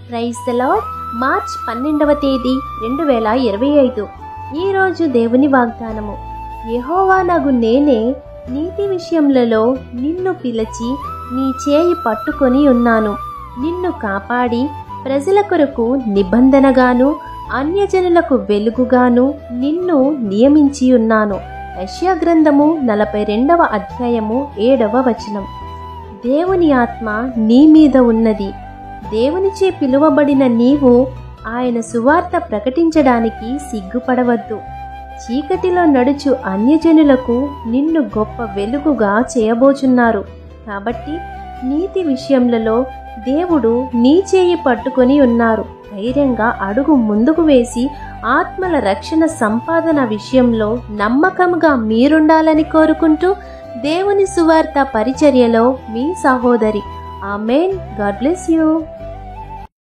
Praise the Lord. March 12వ తేదీ 2025. ఈరోజు దేవుని వాగ్దానము. యెహోవానగు నేనే నీతి విషయములలో నిన్ను పిలిచి నీ చేయి పట్టుకొని ఉన్నాను. నిన్ను కాపాడి ప్రజల కొరకు నిబంధనగాను అన్యజనులకు వెలుగుగాను నిన్ను నియమించి ఉన్నాను. యెషయా గ్రంథము 42వ అధ్యాయము 7వ వచనం. దేవుని ఆత్మ నీ మీద ఉన్నది. దేవునిచే పిలువబడిన నీవు ఆయన సువార్త ప్రకటించడానికి సిగ్గుపడవద్దు. చీకటిలో నడుచు అన్యజనులకు నిన్ను గొప్ప వెలుగుగా చేయబోచున్నారు. కాబట్టి నీతి విషయములలో దేవుడు నీ చేయి పట్టుకొని ఉన్నారు. ధైర్యంగా అడుగు ముందుకు వేసి ఆత్మల రక్షణ సంపాదన విషయంలో నమ్మకంగా మీరుండాలని కోరుకుంటూ దేవుని సువార్త పరిచర్యలో మీ సహోదరి. ఆమేన్. God bless you.